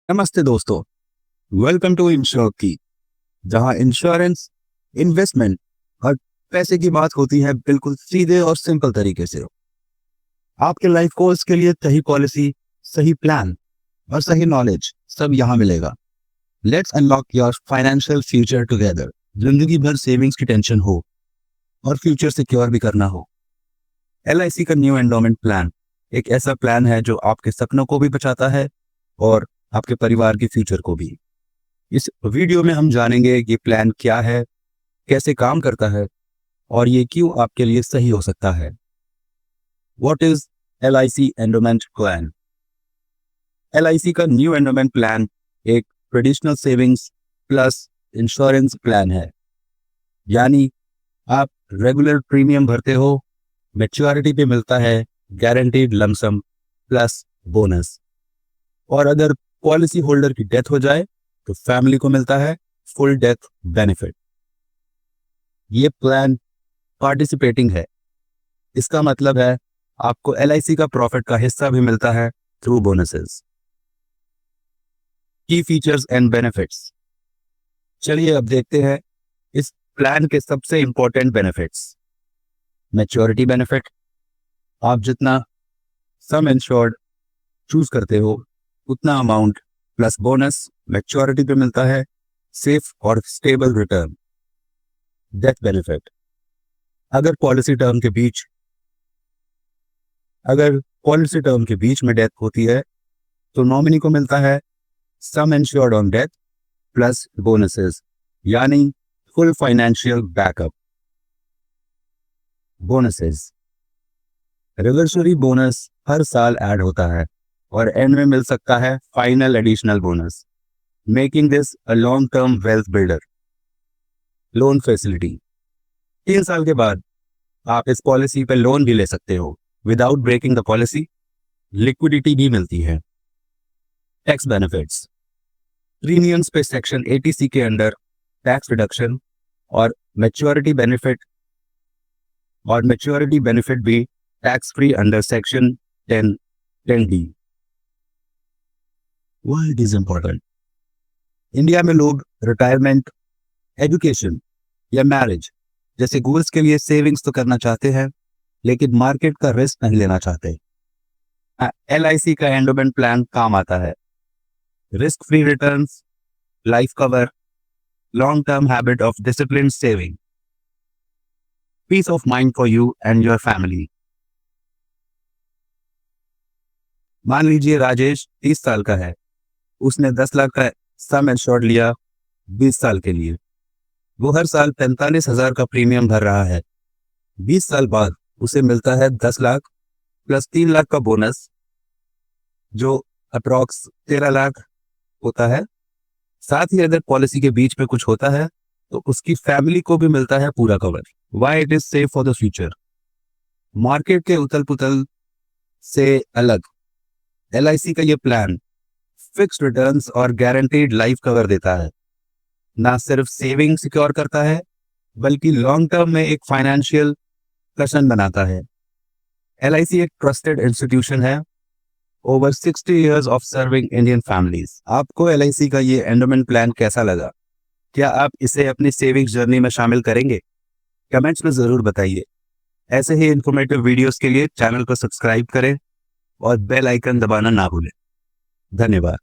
नमस्ते दोस्तों। Welcome to ensure की, जहां इंश्योरेंस, इन्वेस्टमेंट और पैसे की बात होती है बिल्कुल सीधे और सिंपल तरीके से। आपके लाइफ गोल्स के लिए सही पॉलिसी, सही प्लान और सही नॉलेज सब यहां मिलेगा। Let's unlock your financial future together. जिंदगी भर सेविंग्स की टेंशन हो और फ्यूचर सिक्योर भी करना हो। LIC का न्यू एंडोमेंट प्लान एक ऐसा प्लान है जो आपके सपनों को भी बचाता है और आपके परिवार के फ्यूचर को भी। इस वीडियो में हम जानेंगे ये प्लान क्या है, कैसे काम करता है और ये क्यों आपके लिए सही हो सकता है। What is LIC endowment plan? LIC का न्यू एंडोमेंट प्लान एक traditional savings plus insurance plan है। यानी आप रेगुलर प्रीमियम भरते हो, मैच्योरिटी पे मिलता है गारंटीड लमसम प्लस बोनस, और अगर पॉलिसी होल्डर की डेथ हो जाए तो फैमिली को मिलता है फुल डेथ बेनिफिट। ये प्लान पार्टिसिपेटिंग है, इसका मतलब है आपको LIC का प्रॉफिट का हिस्सा भी मिलता है थ्रू बोनसेस। की फीचर्स एंड बेनिफिट्स। चलिए अब देखते हैं इस प्लान के सबसे इंपॉर्टेंट बेनिफिट्स। मैच्योरिटी बेनिफिट, आप जितना सम इंश्योर्ड चूज करते हो उतना अमाउंट प्लस बोनस मैच्योरिटी पे मिलता है, सेफ और स्टेबल रिटर्न। डेथ बेनिफिट, अगर पॉलिसी टर्म के बीच में डेथ होती है तो नॉमिनी को मिलता है sum insured on death plus bonuses, यानी full financial backup. Bonuses, reversionary bonus हर साल ऐड होता है और एंड में मिल सकता है final additional bonus, making this a long term wealth builder. Loan facility, 3 साल के बाद आप इस पॉलिसी पर लोन भी ले सकते हो without breaking the policy. Liquidity भी मिलती है। टैक्स बेनिफिट्स, प्रीमियम्स पे सेक्शन 80C के अंडर टैक्स रिडक्शन और मैच्योरिटी बेनिफिट भी tax free under section 10D। Why it is important? India में लोग रिटायरमेंट, एजुकेशन या मैरिज जैसे गोल्स के लिए सेविंग्स तो करना चाहते हैं, लेकिन मार्केट का रिस्क नहीं लेना चाहते। LIC का एंडोमेंट प्लान काम आता है। Risk free returns, life cover, long term habit of discipline saving, peace of mind for you and your family. मान लीजिए राजेश 30 साल का है, उसने 10 लाख का सम इंश्योर्ड लिया 20 साल के लिए। वो हर साल 45,000 का प्रीमियम भर रहा है। 20 साल बाद उसे मिलता है 10 लाख प्लस 3 लाख का बोनस, जो अप्रॉक्स 13 लाख होता है। साथ ही अगर पॉलिसी के बीच में कुछ होता है तो उसकी फैमिली को भी मिलता है पूरा cover. Why it is safe for the future? Market के उथल पुथल से अलग LIC का ये प्लान फिक्स्ड रिटर्न्स और गारंटीड लाइफ कवर देता है। ना सिर्फ सेविंग सिक्योर करता है बल्कि लॉन्ग टर्म में एक फाइनेंशियल कशन बनाता है। LIC एक ट्रस्टेड इंस्टीट्यूशन है, over 60 years of serving Indian families. आपको LIC का ये एंडोमेंट प्लान कैसा लगा? क्या आप इसे अपनी सेविंग्स जर्नी में शामिल करेंगे? कमेंट्स में जरूर बताइए। ऐसे ही इंफॉर्मेटिव वीडियोस के लिए चैनल को सब्सक्राइब करें और बेल आइकन दबाना ना भूलें। धन्यवाद।